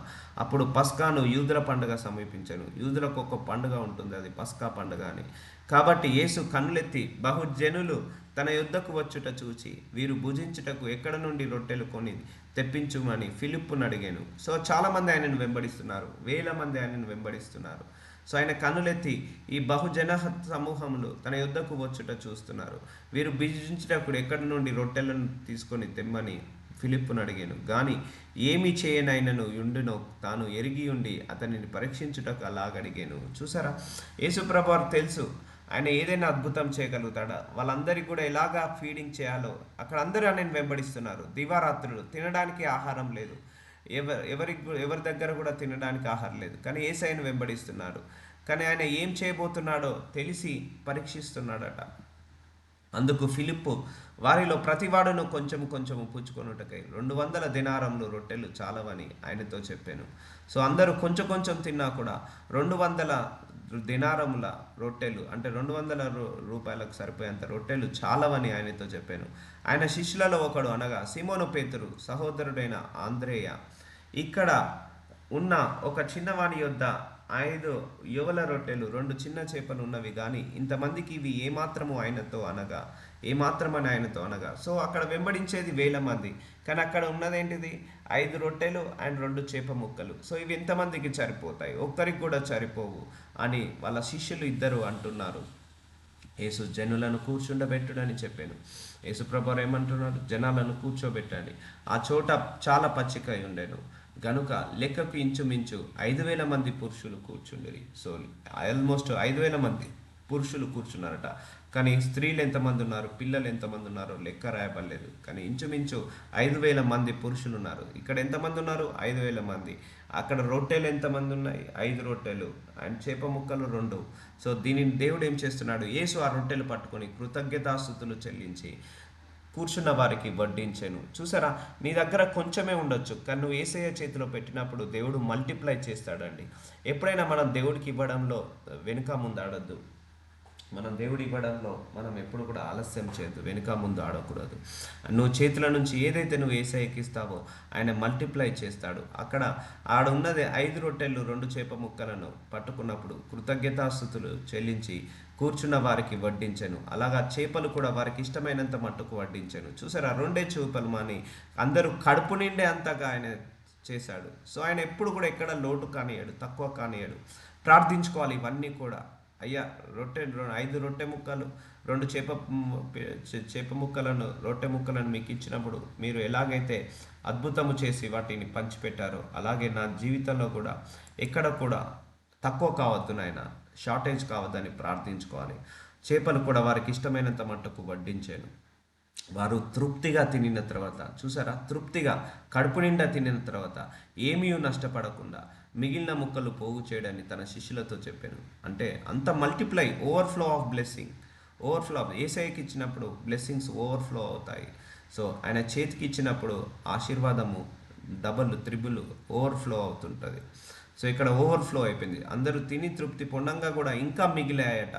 Speaker 1: అప్పుడు పస్కాను యూదుల పండుగ సమీపించెను. యూదులకు ఒక పండుగ ఉంటుంది, అది పస్కా పండుగ అని. కాబట్టి యేసు కన్నులెత్తి బహుజనులు తన యుద్ధకు వచ్చుట చూచి, వీరు భుజించుటకు ఎక్కడ నుండి రొట్టెలు కొని తెప్పించుమని ఫిలిప్పును అడిగాను. సో చాలామంది ఆయనను వెంబడిస్తున్నారు, వేల మంది ఆయనను వెంబడిస్తున్నారు. సో ఆయన కన్నులెత్తి ఈ బహుజన సమూహములు తన యుద్ధకు వచ్చుట చూస్తున్నారు, వీరు భుజించుటప్పుడు ఎక్కడి నుండి రొట్టెలను తీసుకొని తెమ్మని ఫిలిప్పును అడిగాను. కానీ ఏమి చేయనైనను యుండునో తాను ఎరిగి ఉండి అతనిని పరీక్షించుటకు అలాగడిగాను. చూసారా, యేసుప్రభు వారు తెలుసు ఆయన ఏదైనా అద్భుతం చేయగలుగుతాడా, వాళ్ళందరికీ కూడా ఎలాగా ఫీడింగ్ చేయాలో. అక్కడ అందరూ ఆయనను వెంబడిస్తున్నారు. దివారాత్రులు తినడానికి ఆహారం లేదు, ఎవరి దగ్గర కూడా తినడానికి ఆహారం లేదు, కానీ యేసయ్యను వెంబడిస్తున్నారు. కానీ ఆయన ఏం చేయబోతున్నాడో తెలిసి పరీక్షిస్తున్నాడట. అందుకు ఫిలిప్పు వారిలో ప్రతివాడును కొంచెము కొంచెము పుచ్చుకొనుటకై 200 దినారములు రొట్టెలు చాలవని ఆయనతో చెప్పాను. సో అందరూ కొంచెం కొంచెం తిన్నా కూడా 200 దినారముల రొట్టెలు, అంటే 200 రూపాయలకు సరిపోయేంత రొట్టెలు చాలవని ఆయనతో చెప్పాను. ఆయన శిష్యులలో ఒకడు అనగా సీమోను పేతురు సహోదరుడైన ఆంద్రేయ, ఇక్కడ ఉన్న ఒక చిన్నవాని యొద్ద 5 యువల రొట్టెలు 2 చిన్న చేపలు ఉన్నవి, కానీ ఇంతమందికి ఇవి ఏమాత్రము ఏమాత్రమని ఆయనతో అనగా. సో అక్కడ వెంబడించేది వేల మంది, కానీ అక్కడ ఉన్నదేంటిది, 5 రొట్టెలు అండ్ 2 చేప ముక్కలు. సో ఇవి ఎంతమందికి సరిపోతాయి, ఒక్కరికి కూడా సరిపోవు అని వాళ్ళ శిష్యులు ఇద్దరు అంటున్నారు. యేసు జనులను కూర్చుండబెట్టుడని చెప్పాను. యేసు ప్రభువారు ఏమంటున్నాడు? జనాలను కూర్చోబెట్టండి. ఆ చోట చాలా పచ్చిక ఉండెను గనుక లెక్కకు ఇంచుమించు 5,000 మంది పురుషులు కూర్చుండిరి. సో ఆల్మోస్ట్ 5,000 మంది పురుషులు కూర్చున్నారట. కానీ స్త్రీలు ఎంతమంది ఉన్నారు, పిల్లలు ఎంతమంది ఉన్నారో లెక్క రాయబడలేదు. కానీ ఇంచుమించు 5,000 మంది పురుషులు ఉన్నారు. ఇక్కడ ఎంతమంది ఉన్నారు? 5,000 మంది. అక్కడ రొట్టెలు ఎంతమంది ఉన్నాయి? 5 రొట్టెలు అండ్ చేప ముక్కలు 2. సో దీనిని దేవుడు ఏం చేస్తున్నాడు? యేసు ఆ రొట్టెలు పట్టుకొని కృతజ్ఞతాస్తుతులు చెల్లించి కూర్చున్న వారికి వడ్డించాను. చూసారా, నీ దగ్గర కొంచెమే ఉండొచ్చు, కానీ నువ్వు యేసయ్య చేతిలో పెట్టినప్పుడు దేవుడు మల్టిప్లై చేస్తాడండి. ఎప్పుడైనా మనం దేవుడికి ఇవ్వడంలో వెనుక ముందు ఆడొద్దు. మనం దేవుడు ఇవ్వడంలో మనం ఎప్పుడు కూడా ఆలస్యం చేయొద్దు, వెనుక ముందు ఆడకూడదు. నువ్వు చేతుల నుంచి ఏదైతే నువ్వు యేసయ్యకి ఇస్తావో ఆయన మల్టిప్లై చేస్తాడు. అక్కడ ఆడున్నది 5 రొట్టెలు 2 చేప ముక్కలను పట్టుకున్నప్పుడు కృతజ్ఞతాస్తుతులు చెల్లించి కూర్చున్న వారికి వడ్డించాను. అలాగా చేపలు కూడా వారికి ఇష్టమైనంత మట్టుకు వడ్డించాను. చూసారా, 2 చేపలు మాని అందరూ కడుపు నిండే అంతగా ఆయన చేశాడు. సో ఆయన ఎప్పుడు కూడా ఎక్కడ లోటు కానియాడు, తక్కువ కానియాడు. ప్రార్థించుకోవాలి ఇవన్నీ కూడా. అయ్యా, 5 రొట్టె ముక్కలు 2 చేప ముక్కలను రొట్టె ముక్కలను మీకు ఇచ్చినప్పుడు మీరు ఎలాగైతే అద్భుతము చేసి వాటిని పంచిపెట్టారో అలాగే నా జీవితంలో కూడా ఎక్కడ కూడా తక్కువ కావద్దు నాయన, షార్టేజ్ కావద్దని ప్రార్థించుకోవాలి. చేపలు కూడా వారికి ఇష్టమైనంత మట్టుకు వడ్డించాను. వారు తృప్తిగా తినిన తర్వాత, చూసారా, తృప్తిగా కడుపు నిండా తినిన తర్వాత ఏమీ నష్టపడకుండా మిగిలిన ముక్కలు పోగు చేయడాన్ని తన శిష్యులతో చెప్పాను. అంటే అంత multiply, overflow of blessing, overflow of యేసయ్యకి ఇచ్చినప్పుడు బ్లెస్సింగ్స్ ఓవర్ఫ్లో అవుతాయి. సో ఆయన చేతికి ఇచ్చినప్పుడు ఆశీర్వాదము డబల్ త్రిబుల్ ఓవర్ఫ్లో అవుతుంటుంది. సో ఇక్కడ ఓవర్ఫ్లో అయిపోయింది. అందరూ తిని తృప్తి పొందంగా కూడా ఇంకా మిగిలాయట.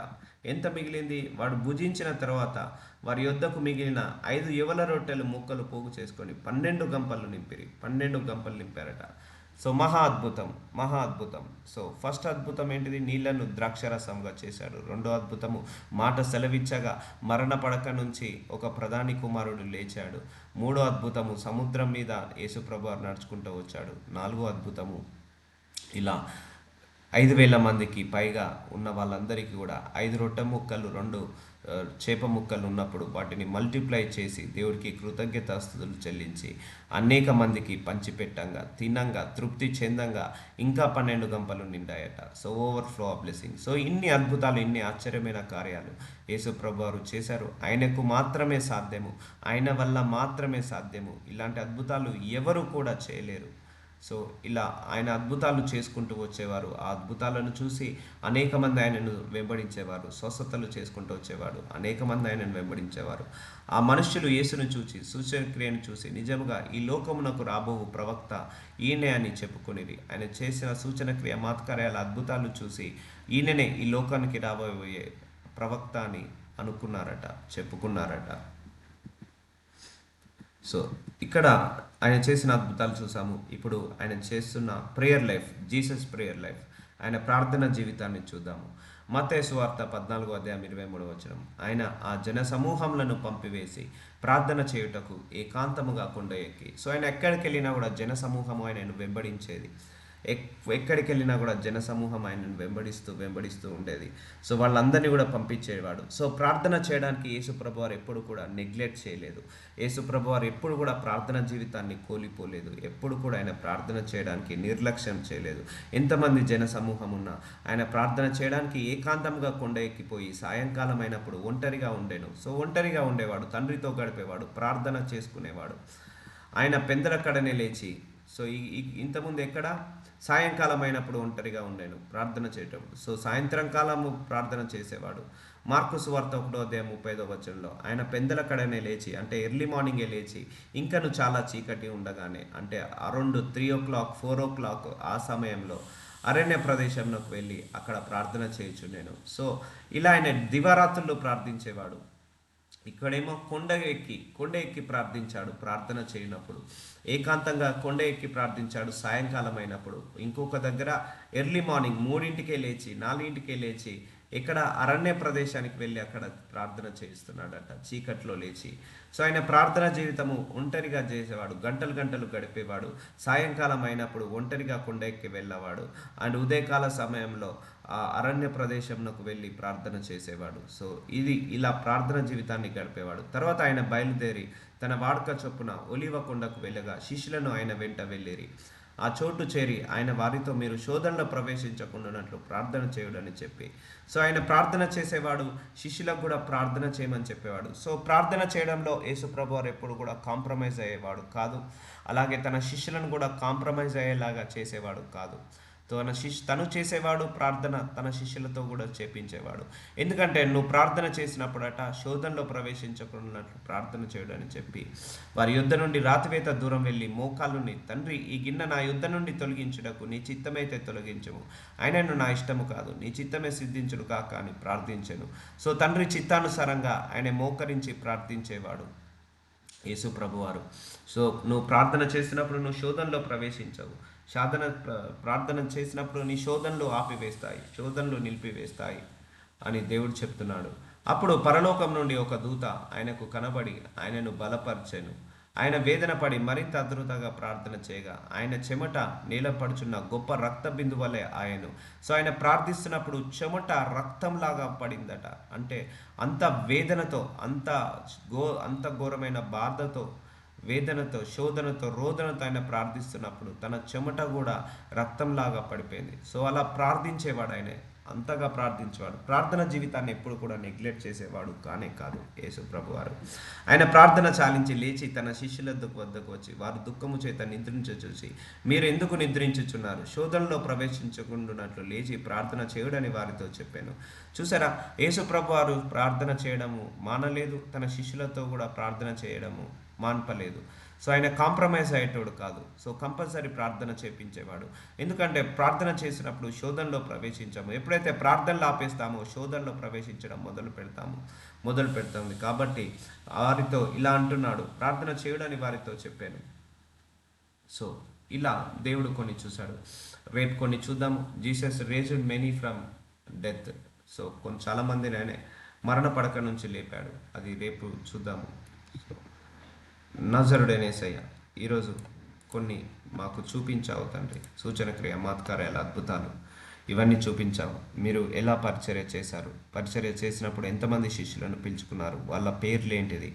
Speaker 1: ఎంత మిగిలింది? వాడు భుజించిన తర్వాత వారి యొద్దకు మిగిలిన 5 యవల రొట్టెలు ముక్కలు పోగు చేసుకొని 12 గంపలు నింపిరి. 12 గంపలు నింపారట. సో మహా అద్భుతం, మహా అద్భుతం. సో ఫస్ట్ అద్భుతం ఏంటిది? నీళ్లను ద్రాక్షరసంగా చేశాడు. రెండో అద్భుతము, మాట సెలవిచ్చగా మరణ పడక నుంచి ఒక ప్రధాని కుమారుడు లేచాడు. మూడో అద్భుతము, సముద్రం మీద యేసుప్రభు నడుచుకుంటూ వచ్చాడు. నాలుగో అద్భుతము, ఇలా 5,000 మందికి పైగా ఉన్న వాళ్ళందరికీ కూడా 5 రొట్టె ముక్కలు 2 చేప ముక్కలు ఉన్నప్పుడు వాటిని మల్టిప్లై చేసి దేవుడికి కృతజ్ఞతాస్తుతులు చెల్లించి అనేక మందికి పంచిపెట్టంగా తినంగా తృప్తి చెందంగా ఇంకా 12 గంపలు నిండాయట. So overflow of blessing. So ఇన్ని అద్భుతాలు, ఇన్ని ఆశ్చర్యమైన కార్యాలు యేసు ప్రభువారు చేశారు. ఆయనకు మాత్రమే సాధ్యము, ఆయన వల్ల మాత్రమే సాధ్యము. ఇలాంటి అద్భుతాలు ఎవరు కూడా చేయలేరు. సో ఇలా ఆయన అద్భుతాలు చేసుకుంటూ వచ్చేవారు. ఆ అద్భుతాలను చూసి అనేక మంది ఆయనను వెంబడించేవారు. స్వస్థతలు చేసుకుంటూ వచ్చేవాడు, అనేక మంది ఆయనను వెంబడించేవారు. ఆ మనుష్యులు యేసును చూసి, సూచన క్రియను చూసి నిజముగా ఈ లోకమునకు రాబోవు ప్రవక్త ఈయనే అని చెప్పుకొనిరి. ఆయన చేసిన సూచన క్రియ మాత్కార్యాల అద్భుతాలు చూసి ఈయననే ఈ లోకానికి రాబోయే ప్రవక్త అని అనుకున్నారట, చెప్పుకున్నారట. సో ఇక్కడ ఆయన చేసిన అద్భుతాలు చూసాము. ఇప్పుడు ఆయన చేస్తున్న prayer life, Jesus prayer life, ఆయన ప్రార్థన జీవితాన్ని చూద్దాము. మత్తయి సువార్త 14:23. ఆయన ఆ జన సమూహములను పంపివేసి ప్రార్థన చేయుటకు ఏకాంతముగా కొండ ఎక్కి. సో ఆయన ఎక్కడికి వెళ్ళినా కూడా జన సమూహము ఆయనను వెంబడించేది. ఎక్కడికి వెళ్ళినా కూడా జన సమూహం ఆయనను వెంబడిస్తూ ఉండేది. సో వాళ్ళందరినీ కూడా పంపించేవాడు. సో ప్రార్థన చేయడానికి యేసుప్రభు వారు ఎప్పుడు కూడా నెగ్లెక్ట్ చేయలేదు. యేసుప్రభు వారు ఎప్పుడు కూడా ప్రార్థన జీవితాన్ని కోల్పోలేదు. ఎప్పుడు కూడా ఆయన ప్రార్థన చేయడానికి నిర్లక్ష్యం చేయలేదు. ఎంతమంది జన సమూహం ఉన్నా ఆయన ప్రార్థన చేయడానికి ఏకాంతంగా కొండ ఎక్కిపోయి సాయంకాలం అయినప్పుడు ఒంటరిగా ఉండేను. సో ఒంటరిగా ఉండేవాడు, తండ్రితో గడిపేవాడు, ప్రార్థన చేసుకునేవాడు. ఆయన పెందలక్కడనే లేచి, సో ఇంతకుముందు ఎక్కడ సాయంకాలం అయినప్పుడు ఒంటరిగా ఉండేను ప్రార్థన చేయటప్పుడు. సో సాయంత్రం కాలము ప్రార్థన చేసేవాడు. మార్కు సువార్త 1:35 ఆయన పెందలక్కడనే లేచి, అంటే ఎర్లీ మార్నింగే లేచి ఇంకను చాలా చీకటి ఉండగానే, అంటే అరౌండ్ 3 o'clock 4 o'clock ఆ సమయంలో అరణ్య ప్రదేశంలోకి వెళ్ళి అక్కడ ప్రార్థన చేయొచ్చు నేను. సో ఇలా ఆయన దివారాత్రుల్లో ప్రార్థించేవాడు. ఇక్కడేమో కొండ ఎక్కి ప్రార్థించాడు ప్రార్థన చేయనప్పుడు. ఏకాంతంగా కొండ ఎక్కి ప్రార్థించాడు సాయంకాలం అయినప్పుడు. ఇంకొక దగ్గర ఎర్లీ మార్నింగ్ 3 లేచి 4 లేచి ఇక్కడ అరణ్య ప్రదేశానికి వెళ్ళి అక్కడ ప్రార్థన చేయిస్తున్నాడట చీకట్లో లేచి. సో ఆయన ప్రార్థన జీవితము ఒంటరిగా చేసేవాడు, గంటలు గంటలు గడిపేవాడు. సాయంకాలం అయినప్పుడు ఒంటరిగా కొండ ఎక్కి వెళ్ళేవాడు. అండ్ ఉదయకాల సమయంలో ఆ అరణ్య ప్రదేశంలోకి వెళ్ళి ప్రార్థన చేసేవాడు. సో ఇలా ప్రార్థన జీవితాన్ని గడిపేవాడు. తర్వాత ఆయన బయలుదేరి తన వాడుక చొప్పున ఒలీవ కొండకు వెళ్ళగా శిష్యులను ఆయన వెంట వెళ్ళిరి. ఆ చోటు చేరి ఆయన వారితో మీరు శోధనలో ప్రవేశించకుండానట్లు ప్రార్థన చేయుడని చెప్పి. సో ఆయన ప్రార్థన చేసేవాడు, శిష్యులకు కూడా ప్రార్థన చేయమని చెప్పేవాడు. సో ప్రార్థన చేయడంలో యేసుప్రభు వారు ఎప్పుడు కూడా కాంప్రమైజ్ అయ్యేవాడు కాదు. అలాగే తన శిష్యులను కూడా కాంప్రమైజ్ అయ్యేలాగా చేసేవాడు కాదు. తను చేసేవాడు ప్రార్థన, తన శిష్యులతో కూడా చేపించేవాడు. ఎందుకంటే నువ్వు ప్రార్థన చేసినప్పుడట శోధనలో ప్రవేశించకున్నట్లు ప్రార్థన చేయడని చెప్పి వారి యుద్ధ నుండి రాతివేత దూరం వెళ్ళి మోకాళ్ళుని, తండ్రి ఈ గిన్నె నా యుద్ధ నుండి తొలగించుటకు నీ చిత్తమైతే తొలగించము, ఆయనను నా ఇష్టము కాదు నీ చిత్తమే సిద్ధించుడు కాక అని ప్రార్థించెను. సో తండ్రి చిత్తానుసారంగా ఆయన మోకరించి ప్రార్థించేవాడు యేసు ప్రభువారు. సో నువ్వు ప్రార్థన చేసినప్పుడు నువ్వు శోధనలో ప్రవేశించవు. ప్రార్థన చేసినప్పుడు నీ శోధనలు ఆపివేస్తాయి, శోధనలు నిలిపివేస్తాయి అని దేవుడు చెప్తున్నాడు. అప్పుడు పరలోకం నుండి ఒక దూత ఆయనకు కనబడి ఆయనను బలపరిచెను. ఆయన వేదన పడి మరింత అద్భుతంగా ప్రార్థన చేయగా ఆయన చెమట నీలపడుచున్న గొప్ప రక్త బిందువలే ఆయను. సో ఆయన ప్రార్థిస్తున్నప్పుడు చెమట రక్తంలాగా పడిందట. అంటే అంత వేదనతో, అంత ఘోరమైన బాధతో, వేదనతో, శోధనతో, రోదనతో ఆయన ప్రార్థిస్తున్నప్పుడు తన చెమట కూడా రక్తంలాగా పడిపోయింది. సో అలా ప్రార్థించేవాడు ఆయన, అంతగా ప్రార్థించేవాడు. ప్రార్థన జీవితాన్ని ఎప్పుడు కూడా నెగ్లెక్ట్ చేసేవాడు కానే కాదు యేసు ప్రభువారు. ఆయన ప్రార్థన చాలించి లేచి తన శిష్యుల వద్దకు వచ్చి వారు దుఃఖము చేత నిద్రించ చూసి మీరు ఎందుకు నిద్రించుచున్నారు, శోధనలో ప్రవేశించకుండానట్లు లేచి ప్రార్థన చేయడని వారితో చెప్పాను. చూసారా, యేసు ప్రభువారు ప్రార్థన చేయడము మానలేదు, తన శిష్యులతో కూడా ప్రార్థన చేయడము మాన్పలేదు. సో ఆయన కాంప్రమైజ్ అయ్యేటోడు కాదు. సో కంపల్సరీ ప్రార్థన చేపించేవాడు. ఎందుకంటే ప్రార్థన చేసినప్పుడు శోధనలో ప్రవేశించాము. ఎప్పుడైతే ప్రార్థనలు ఆపేస్తామో శోధనలో ప్రవేశించడం మొదలు పెడతాము. కాబట్టి వారితో ఇలా అంటున్నాడు, ప్రార్థన చేయడని వారితో చెప్పాను. సో ఇలా దేవుడు కొన్ని చూశాడు. రేపు కొన్ని చూద్దాము. Jesus raised many from death. So చాలామందిని ఆయన మరణ పడక నుంచి లేపాడు. అది రేపు చూద్దాము. నజరుడైన యేసయ్య ఈరోజు కొన్ని మాకు చూపించావు తండ్రి, సూచన క్రియ, మహత్కార్యాలు, అద్భుతాలు ఇవన్నీ చూపించావు. మీరు ఎలా పరిచర్య చేశారు, పరిచర్య చేసినప్పుడు ఎంతమంది శిష్యులను పిలుచుకున్నారు, వాళ్ళ పేర్లు ఏంటిది,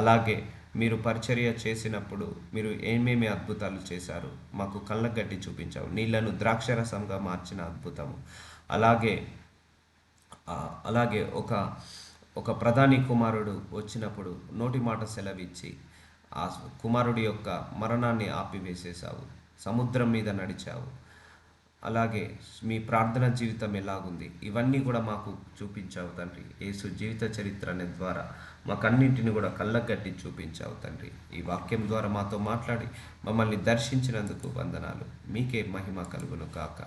Speaker 1: అలాగే మీరు పరిచర్య చేసినప్పుడు మీరు ఏమేమి అద్భుతాలు చేశారు మాకు కళ్ళకు గట్టి చూపించావు. నీళ్లను ద్రాక్షరసంగా మార్చిన అద్భుతము. అలాగే ఒక ప్రధాని కుమారుడు వచ్చినప్పుడు నోటి మాట సెలవిచ్చి ఆ కుమారుడి యొక్క మరణాన్ని ఆపివేసేసావు. సముద్రం మీద నడిచావు. అలాగే మీ ప్రార్థన జీవితం ఎలాగుంది ఇవన్నీ కూడా మాకు చూపించావు తండ్రి. యేసు జీవిత చరిత్ర అనే ద్వారా మాకన్నింటిని కూడా కళ్ళగట్టి చూపించావు తండ్రి. ఈ వాక్యం ద్వారా మాతో మాట్లాడి మమ్మల్ని దర్శించినందుకు వందనాలు. మీకే మహిమ కలుగును కాక.